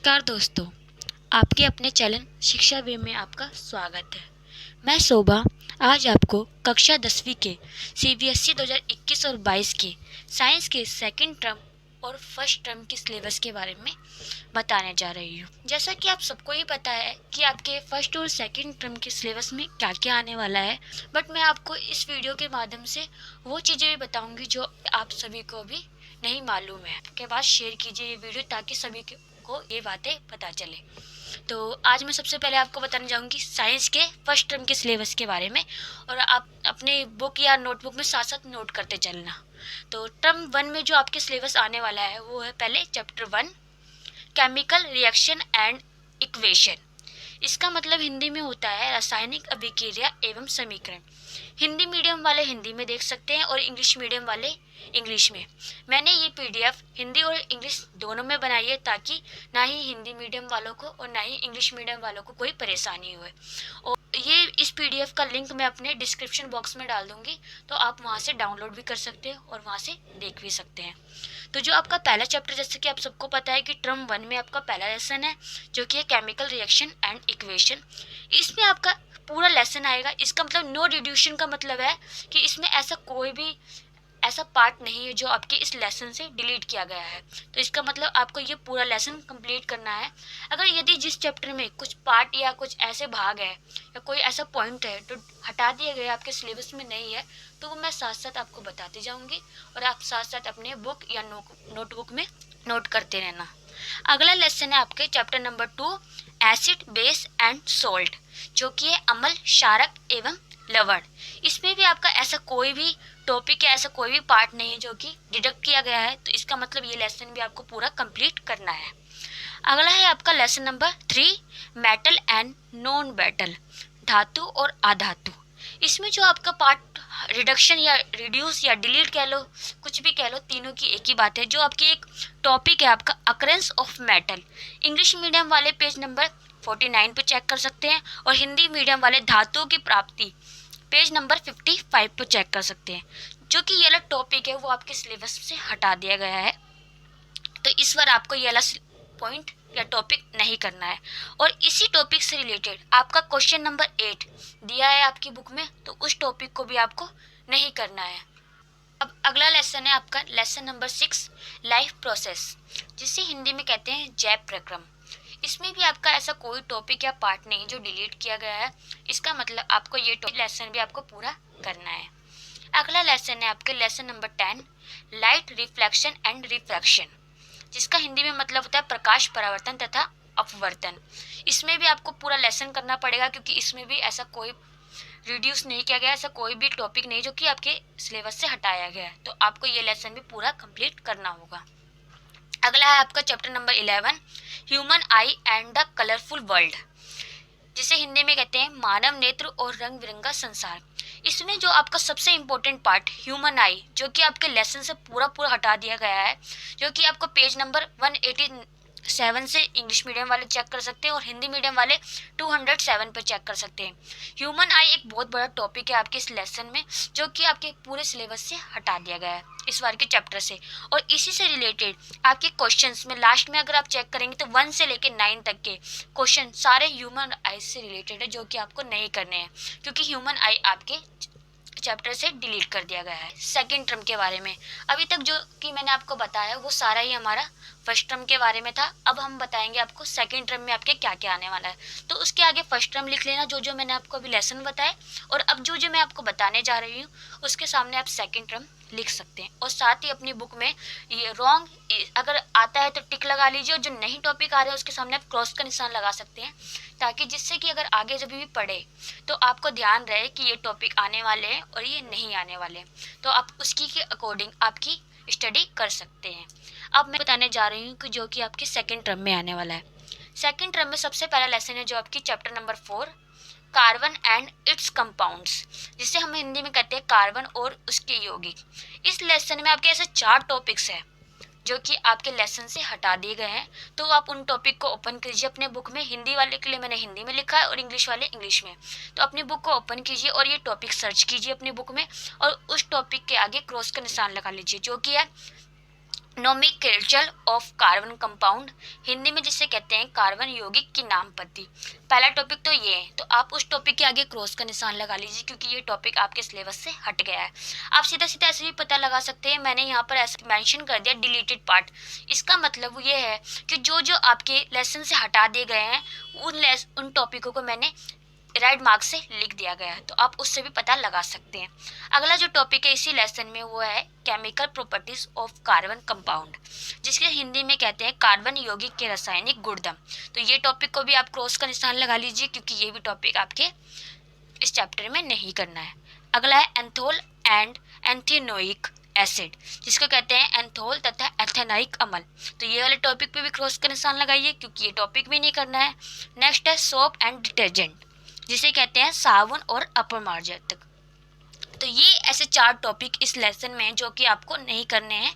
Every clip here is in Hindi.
नमस्कार दोस्तों, आपके अपने चैनल शिक्षा वे में आपका स्वागत है। मैं शोभा आज आपको कक्षा 10वीं के सीबीएसई 2021 और 22 के साइंस के सेकंड टर्म और फर्स्ट टर्म के सिलेबस के बारे में बताने जा रही हूँ। जैसा कि आप सबको ही पता है कि आपके फर्स्ट और सेकंड टर्म के सिलेबस में क्या क्या आने वाला है, बट मैं आपको इस वीडियो के माध्यम से वो चीज़ें भी बताऊँगी जो आप सभी को भी नहीं मालूम है। के बाद शेयर कीजिए ये वीडियो ताकि सभी को ये बातें पता चले। तो आज मैं सबसे पहले आपको बताने जाऊंगी साइंस के फर्स्ट टर्म के सिलेबस के बारे में, और आप अपने बुक या नोटबुक में साथ साथ नोट करते चलना। तो टर्म 1 में जो आपके सिलेबस आने वाला है वो है पहले chapter 1 chemical reaction and equation. इसका मतलब हिंदी में होता है रासायनिक अभिक्रिया एवं समीकरण। हिंदी मीडियम वाले हिंदी में देख सकते हैं और इंग्लिश मीडियम वाले इंग्लिश में। मैंने ये पीडीएफ हिंदी और इंग्लिश दोनों में बनाई है ताकि ना ही हिंदी मीडियम वालों को और ना ही इंग्लिश मीडियम वालों को कोई परेशानी हो। और ये इस पीडीएफ का लिंक मैं अपने डिस्क्रिप्शन बॉक्स में डाल दूंगी, तो आप वहाँ से डाउनलोड भी कर सकते हैं और वहाँ से देख भी सकते हैं। तो जो आपका पहला चैप्टर, जैसे कि आप सबको पता है कि टर्म 1 में आपका पहला लेसन है जो कि है केमिकल रिएक्शन एंड इक्वेशन। इसमें आपका पूरा लेसन आएगा। इसका मतलब नो रिड्यूशन का मतलब है कि इसमें ऐसा कोई भी ऐसा पार्ट नहीं है जो आपके इस लेसन से डिलीट किया गया है। तो इसका मतलब आपको ये पूरा लेसन कंप्लीट करना है। अगर यदि जिस चैप्टर में कुछ पार्ट या कुछ ऐसे भाग है या कोई ऐसा पॉइंट है तो हटा दिया गया आपके सिलेबस में नहीं है, तो वो मैं साथ साथ आपको बताती जाऊंगी और आप साथ साथ अपने बुक या नोटबुक में नोट करते रहना। अगला लेसन है आपके chapter number 2 acid base and salt, जो कि है अम्ल क्षारक एवं लवण। इसमें भी आपका ऐसा कोई भी टॉपिक या ऐसा कोई भी पार्ट नहीं है जो कि डिडक्ट किया गया है, तो इसका मतलब ये लेसन भी आपको पूरा कंप्लीट करना है। अगला है आपका lesson number 3 metal and non metal, धातु और अधातु। इसमें जो आपका पार्ट रिडक्शन या रिड्यूस या डिलीट कह लो, कुछ भी कह लो, तीनों की एक ही बात है। जो आपकी एक टॉपिक है आपका occurrence of metal, English medium वाले पेज नंबर 49 पे चेक कर सकते हैं और हिंदी मीडियम वाले धातुओं की प्राप्ति पेज नंबर 55 पर चेक कर सकते हैं। जो कि ये वाला टॉपिक है वो आपके सिलेबस से हटा दिया गया है, तो इस बार आपको ये वाला पॉइंट या टॉपिक नहीं करना है। और इसी टॉपिक से रिलेटेड आपका क्वेश्चन नंबर 8 दिया है आपकी बुक में, तो उस टॉपिक को भी आपको नहीं करना है। अब अगला लेसन है आपका लेसन नंबर 6 लाइफ प्रोसेस, जिसे हिंदी में कहते हैं जैव प्रक्रम। इसमें भी आपका ऐसा कोई टॉपिक या पार्ट नहीं जो डिलीट किया गया है। इसका मतलब आपको ये लेसन भी आपको पूरा करना है। अगला लेसन है आपके lesson number 10 light reflection and refraction, जिसका हिंदी में मतलब होता है प्रकाश परावर्तन तथा अपवर्तन। इसमें भी आपको पूरा लेसन करना पड़ेगा क्योंकि इसमें भी ऐसा कोई रिड्यूस नहीं किया गया, ऐसा कोई भी टॉपिक नहीं जो कि आपके सिलेबस से हटाया गया है, तो आपको ये लेसन भी पूरा कंप्लीट करना होगा। अगला है आपका chapter number 11 human I and the colourful world, जिसे हिंदी में कहते हैं मानव नेत्र और रंग बिरंगा संसार। इसमें जो आपका सबसे इम्पोर्टेंट पार्ट ह्यूमन आई, जो कि आपके लेसन से पूरा हटा दिया गया है, जो कि आपको पेज नंबर 187 से इंग्लिश मीडियम वाले चेक कर सकते हैं और हिंदी मीडियम वाले 207 पर चेक कर सकते हैं। ह्यूमन आई एक बहुत बड़ा टॉपिक है आपके इस लेसन में, जो कि आपके पूरे सिलेबस से हटा दिया गया है इस बार के चैप्टर से। और इसी से रिलेटेड आपके क्वेश्चंस में लास्ट में अगर आप चेक करेंगे तो 1 से लेकर 9 तक के क्वेश्चन सारे ह्यूमन आई से रिलेटेड है, जो कि आपको नहीं करने हैं क्योंकि ह्यूमन आई आपके चैप्टर से डिलीट कर दिया गया है। सेकंड टर्म के बारे में अभी तक जो कि मैंने आपको बताया वो सारा ही हमारा फर्स्ट टर्म के बारे में था। अब हम बताएंगे आपको सेकंड टर्म में आपके क्या क्या आने वाला है, तो उसके आगे फर्स्ट टर्म लिख लेना जो जो मैंने आपको अभी लेसन बताए, और अब जो जो मैं आपको बताने जा रही हूँ उसके सामने आप सेकंड टर्म लिख सकते हैं। और साथ ही अपनी बुक में ये रॉन्ग अगर आता है तो टिक लगा लीजिए, और जो नहीं टॉपिक आ रहे हैं उसके सामने आप क्रॉस का निशान लगा सकते हैं, ताकि जिससे कि अगर आगे जब भी पढ़े तो आपको ध्यान रहे कि ये टॉपिक आने वाले हैं और ये नहीं आने वाले, तो आप उसकी के अकॉर्डिंग आपकी स्टडी कर सकते हैं। अब मैं बताने जा रही हूँ कि जो कि आपके सेकंड टर्म में आने वाला है। सेकंड टर्म में सबसे पहला लेसन है जो आपकी chapter number 4 carbon and it's compounds, जिसे हम हिंदी में कहते हैं कार्बन और उसके यौगिक। इस लेसन में आपके ऐसे 4 टॉपिक्स हैं जो कि आपके लेसन से हटा दिए गए हैं, तो आप उन टॉपिक को ओपन कीजिए अपने बुक में। हिंदी वाले के लिए मैंने हिंदी में लिखा है और इंग्लिश वाले इंग्लिश में, तो अपनी बुक को ओपन कीजिए और ये टॉपिक सर्च कीजिए अपनी बुक में और उस टॉपिक के आगे क्रॉस का निशान लगा लीजिए, जो कि है nomenclature of carbon compound, Hindi में जिसे कहते हैं कार्बन यौगिक की नाम पद्धति। पहला टॉपिक तो ये है, तो आप उस टॉपिक के आगे क्रॉस का निशान लगा लीजिए क्योंकि ये टॉपिक आपके सिलेबस से हट गया है। आप सीधा सीधा ऐसे भी पता लगा सकते हैं, मैंने यहाँ पर ऐसे मेंशन कर दिया डिलीटेड पार्ट। इसका मतलब ये है कि जो जो आपके लेसन से हटा दिए गए हैं उन टॉपिकों को मैंने रेड मार्क से लिख दिया गया है, तो आप उससे भी पता लगा सकते हैं। अगला जो टॉपिक है इसी लेसन में वो है chemical properties of carbon compound, जिसके हिंदी में कहते हैं कार्बन यौगिक के रासायनिक गुणधर्म। तो ये टॉपिक को भी आप क्रॉस का निशान लगा लीजिए क्योंकि ये भी टॉपिक आपके इस चैप्टर में नहीं करना है। अगला है एंथोल एंड एंथेनोइक एसिड, जिसको कहते हैं एंथोल तथा एथेनाइक अम्ल। तो ये वाले टॉपिक पे भी क्रॉस का निशान लगाइए क्योंकि ये टॉपिक भी नहीं करना है। नेक्स्ट है सोप एंड डिटर्जेंट, जिसे कहते हैं साबुन और अपमार्जक। तो ये ऐसे 4 टॉपिक इस लेसन में जो कि आपको नहीं करने हैं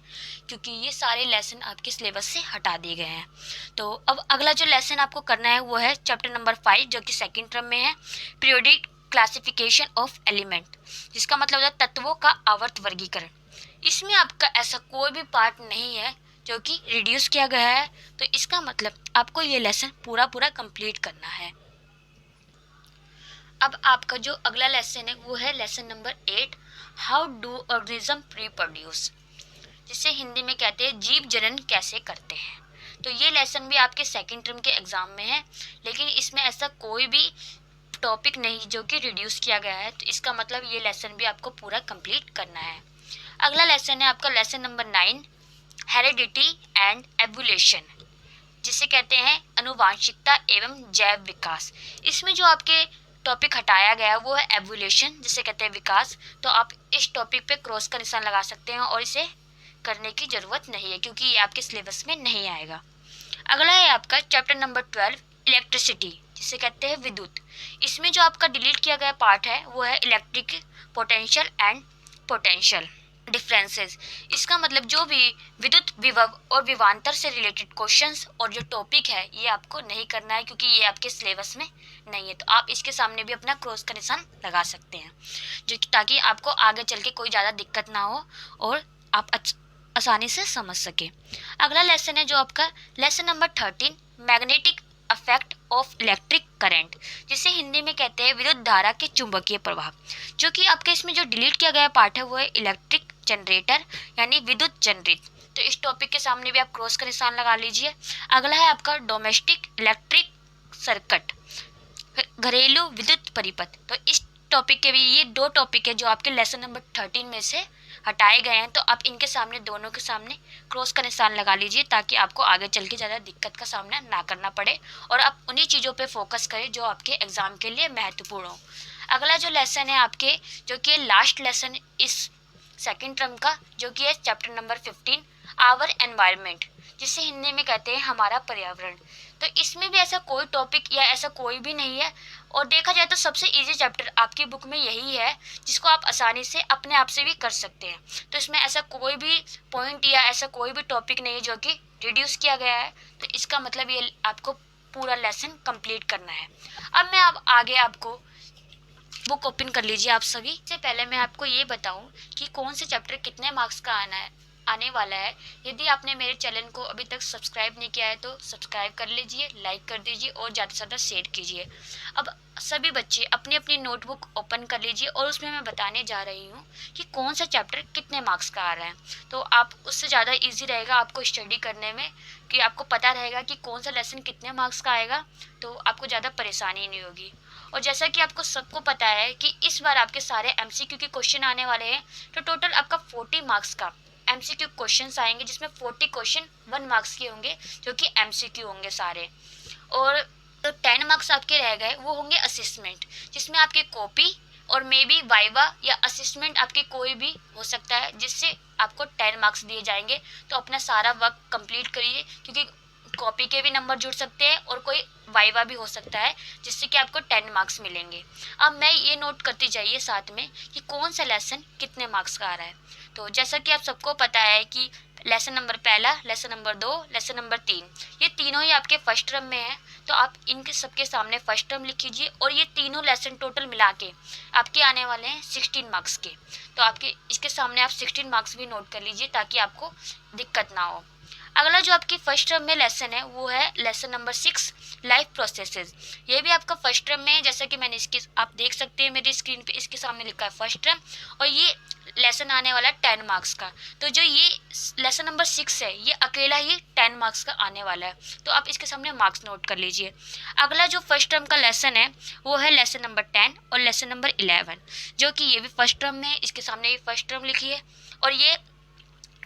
क्योंकि ये सारे लेसन आपके सिलेबस से हटा दिए गए हैं। तो अब अगला जो लेसन आपको करना है वो है चैप्टर नंबर 5 जो कि सेकंड टर्म में है, पीरियोडिक क्लासिफिकेशन ऑफ एलिमेंट, जिसका मतलब है तत्वों का आवर्त वर्गीकरण। इसमें आपका ऐसा कोई भी पार्ट नहीं है जो कि रिड्यूस किया गया है, तो इसका मतलब आपको ये लेसन पूरा कंप्लीट करना है। अब आपका जो अगला लेसन है वो है lesson number 8, how do organism reproduce, जिसे हिंदी में कहते हैं जीव जनन कैसे करते हैं। तो ये लेसन भी आपके सेकंड टर्म के एग्जाम में है, लेकिन इसमें ऐसा कोई भी टॉपिक नहीं जो कि रिड्यूस किया गया है, तो इसका मतलब ये लेसन भी आपको पूरा कंप्लीट करना है। अगला लेसन है आपका lesson number 9, heredity and evolution, जिसे कहते हैं अनुवांशिकता एवं जैव विकास। इसमें जो आपके टॉपिक हटाया गया वो है एवोल्यूशन, जिसे कहते हैं विकास। तो आप इस टॉपिक पे क्रॉस का निशान लगा सकते हैं और इसे करने की ज़रूरत नहीं है क्योंकि ये आपके सिलेबस में नहीं आएगा। अगला है आपका चैप्टर नंबर 12, इलेक्ट्रिसिटी, जिसे कहते हैं विद्युत। इसमें जो आपका डिलीट किया गया पार्ट है वो है electric potential and potential differences. इसका मतलब जो भी विद्युत विभव और विभवांतर से रिलेटेड क्वेश्चंस और जो टॉपिक है ये आपको नहीं करना है क्योंकि ये आपके सिलेबस में नहीं है। तो आप इसके सामने भी अपना क्रॉस का निशान लगा सकते हैं जो ताकि आपको आगे चल के कोई ज़्यादा दिक्कत ना हो और आप आसानी से समझ सके। अगला लेसन है जो आपका lesson number 13, magnetic effect of electric current, जिसे हिंदी में कहते हैं विद्युत धारा के चुंबकीय प्रभाव। जो कि आपके इसमें जो डिलीट किया गया पार्ट है वो है इलेक्ट्रिक जनरेटर यानी विद्युत जनरित। तो इस टॉपिक के सामने भी आप क्रॉस का निशान लगा लीजिए। अगला है आपका डोमेस्टिक इलेक्ट्रिक सर्किट, घरेलू विद्युत परिपथ। तो इस टॉपिक के भी ये 2 टॉपिक है जो आपके लेसन नंबर 13 में से हटाए गए हैं, तो आप इनके सामने दोनों के सामने क्रॉस का निशान लगा लीजिए ताकि आपको आगे चल के ज़्यादा दिक्कत का सामना ना करना पड़े और आप उन्हीं चीज़ों पे फोकस करें जो आपके एग्ज़ाम के लिए महत्वपूर्ण हो। अगला जो लेसन है आपके जो कि लास्ट लेसन इस सेकंड टर्म का जो कि है चैप्टर नंबर 15, आवर एनवायरनमेंट, जिसे हिंदी में कहते हैं हमारा पर्यावरण। तो इसमें भी ऐसा कोई टॉपिक या ऐसा कोई भी नहीं है और देखा जाए तो सबसे इजी चैप्टर आपकी बुक में यही है जिसको आप आसानी से अपने आप से भी कर सकते हैं। तो इसमें ऐसा कोई भी पॉइंट या ऐसा कोई भी टॉपिक नहीं है जो कि रिड्यूस किया गया है, तो इसका मतलब ये आपको पूरा लेसन कंप्लीट करना है। अब मैं अब आगे आपको बुक ओपन कर लीजिए आप सभी। इससे पहले मैं आपको ये बताऊं कि कौन से चैप्टर कितने मार्क्स का आने वाला है। यदि आपने मेरे चैनल को अभी तक सब्सक्राइब नहीं किया है तो सब्सक्राइब कर लीजिए, लाइक कर दीजिए और ज़्यादा से ज़्यादा शेयर कीजिए। अब सभी बच्चे अपनी अपनी नोटबुक ओपन कर लीजिए और उसमें मैं बताने जा रही हूँ कि कौन सा चैप्टर कितने मार्क्स का आ रहा है। तो आप उससे ज़्यादा ईजी रहेगा आपको स्टडी करने में कि आपको पता रहेगा कि कौन सा लेसन कितने मार्क्स का आएगा, तो आपको ज़्यादा परेशानी नहीं होगी। और जैसा कि आपको सबको पता है कि इस बार आपके सारे एमसीक्यू के क्वेश्चन आने वाले हैं, तो टोटल आपका 40 मार्क्स का एमसीक्यू क्वेश्चंस आएंगे जिसमें 40 क्वेश्चन 1 मार्क्स के होंगे जो कि एमसीक्यू होंगे सारे। और तो 10 मार्क्स आपके रह गए वो होंगे असेसमेंट, जिसमें आपकी कॉपी और मे बी वाइवा या असिस्टमेंट आपकी कोई भी हो सकता है जिससे आपको 10 मार्क्स दिए जाएंगे। तो अपना सारा वर्क कंप्लीट करिए क्योंकि कॉपी के भी नंबर जुड़ सकते हैं और कोई वाइवा भी हो सकता है जिससे कि आपको 10 मार्क्स मिलेंगे। अब मैं ये नोट करती जाइए साथ में कि कौन सा लेसन कितने मार्क्स का आ रहा है। तो जैसा कि आप सबको पता है कि lesson number 1, lesson number 2, lesson number 3 ये तीनों ही आपके फर्स्ट टर्म में है। तो आप इनके सबके सामने फर्स्ट टर्म लिख लीजिए और ये तीनों लेसन टोटल मिला के आपके आने वाले हैं 16 मार्क्स के। तो आपके इसके सामने आप 16 मार्क्स भी नोट कर लीजिए ताकि आपको दिक्कत ना हो। अगला जो आपकी फर्स्ट टर्म में लेसन है वो है लेसन नंबर 6 लाइफ प्रोसेसेस। ये भी आपका फर्स्ट टर्म में है, जैसा कि मैंने इसके आप देख सकते हैं मेरी स्क्रीन पे इसके सामने लिखा है फर्स्ट टर्म, और ये लेसन आने वाला है 10 मार्क्स का। तो जो ये लेसन नंबर 6 है ये अकेला ही 10 मार्क्स का आने वाला है, तो आप इसके सामने मार्क्स नोट कर लीजिए। अगला जो फर्स्ट टर्म का लेसन है वो है लेसन नंबर 10 और लेसन नंबर 11, जो कि ये भी फर्स्ट टर्म में है, इसके सामने ये फर्स्ट टर्म लिखिए और ये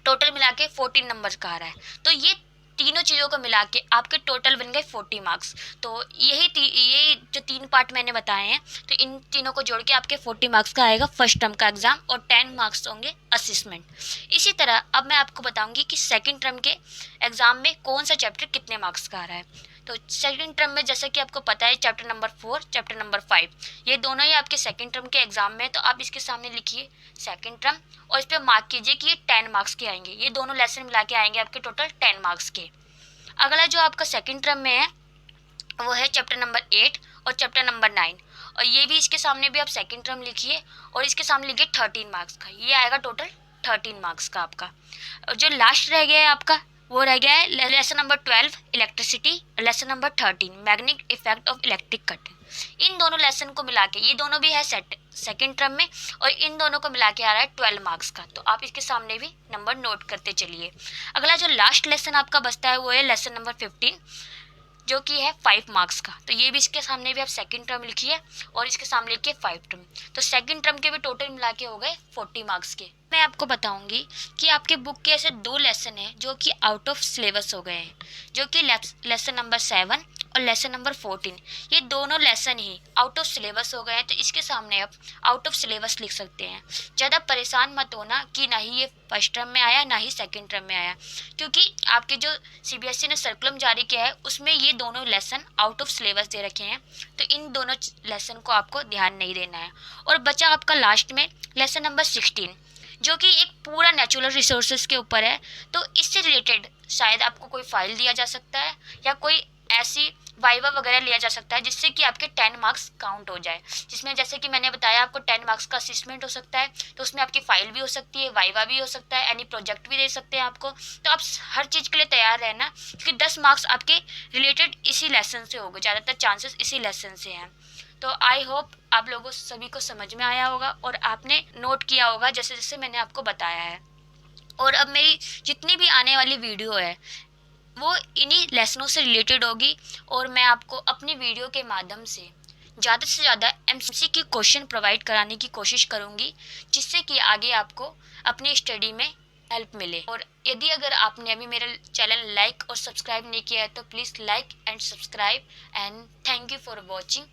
टोटल मिला के 14 नंबर का आ रहा है। तो ये तीनों चीज़ों को मिला के आपके टोटल बन गए 40 मार्क्स। तो ये जो 3 पार्ट मैंने बताए हैं, तो इन तीनों को जोड़ के आपके 40 मार्क्स का आएगा फर्स्ट टर्म का एग्ज़ाम, और 10 मार्क्स होंगे असिस्मेंट। इसी तरह अब मैं आपको बताऊंगी कि सेकंड टर्म के एग्ज़ाम में कौन सा चैप्टर कितने मार्क्स का आ रहा है। तो सेकंड टर्म में जैसा कि आपको पता है चैप्टर नंबर 4, चैप्टर नंबर 5 ये दोनों ही आपके सेकंड टर्म के एग्ज़ाम में है। तो आप इसके सामने लिखिए सेकंड टर्म और इस पर मार्क कीजिए कि ये 10 मार्क्स के आएंगे, ये दोनों लेसन मिला के आएंगे आपके टोटल 10 मार्क्स के। अगला जो आपका सेकंड टर्म में है वो है चैप्टर नंबर 8 और चैप्टर नंबर 9, और ये भी इसके सामने भी आप सेकंड टर्म लिखिए और इसके सामने लिखिए 13 मार्क्स का, ये आएगा टोटल 13 मार्क्स का आपका। और जो लास्ट रह गया है आपका वो रह गया है lesson number 12 electricity, lesson number 13 magnetic effect of electric cutting. इन दोनों लेसन को मिला के ये दोनों भी है सेकंड टर्म में, और इन दोनों को मिला के आ रहा है 12 मार्क्स का। तो आप इसके सामने भी नंबर नोट करते चलिए। अगला जो लास्ट लेसन आपका बचता है वो है लेसन नंबर 15, जो कि है 5 मार्क्स का। तो ये भी इसके सामने भी आप सेकंड टर्म लिखिए और इसके सामने लिखिए 5 टर्म। तो सेकंड टर्म के भी टोटल मिला के हो गए 40 मार्क्स के। मैं आपको बताऊंगी कि आपके बुक के ऐसे 2 लेसन हैं जो कि आउट ऑफ सिलेबस हो गए हैं, जो कि लेसन नंबर 7 और लेसन नंबर 14, ये दोनों lesson he out of syllabus हो गए हैं। तो इसके सामने आप आउट ऑफ सिलेबस लिख सकते हैं। ज़्यादा परेशान मत होना कि ना ही ये फर्स्ट टर्म में आया ना ही सेकंड टर्म में आया, क्योंकि आपके जो सीबीएसई ने सर्कुलम जारी किया है उसमें ये दोनों लेसन आउट ऑफ सिलेबस दे रखे हैं। तो इन दोनों लेसन को आपको ध्यान नहीं देना है। और बचा आपका लास्ट में लेसन नंबर 16, जो कि एक पूरा नेचुरल रिसोर्सेज के ऊपर है। तो इससे रिलेटेड शायद आपको कोई फाइल दिया जा सकता है या कोई ऐसी वाइवा वगैरह लिया जा सकता है जिससे कि आपके 10 मार्क्स काउंट हो जाए, जिसमें जैसे कि मैंने बताया आपको 10 मार्क्स का असिस्मेंट हो सकता है। तो उसमें आपकी फाइल भी हो सकती है, वाइवा भी हो सकता है, एनी प्रोजेक्ट भी दे सकते हैं आपको। तो आप हर चीज़ के लिए तैयार रहना, क्योंकि 10 मार्क्स आपके रिलेटेड इसी लेसन से होंगे, ज़्यादातर चांसेस इसी लेसन से हैं। तो आई होप आप लोगों सभी को समझ में आया होगा और आपने नोट किया होगा जैसे जैसे मैंने आपको बताया है। और अब मेरी जितनी भी आने वाली वीडियो है वो इन्हीं लेसनों से रिलेटेड होगी, और मैं आपको अपनी वीडियो के माध्यम से ज़्यादा एमसीक्यू क्वेश्चन प्रोवाइड कराने की कोशिश करूँगी, जिससे कि आगे आपको अपनी स्टडी में हेल्प मिले। और यदि अगर आपने अभी मेरा चैनल लाइक और सब्सक्राइब नहीं किया है तो please like and subscribe, and thank you for watching.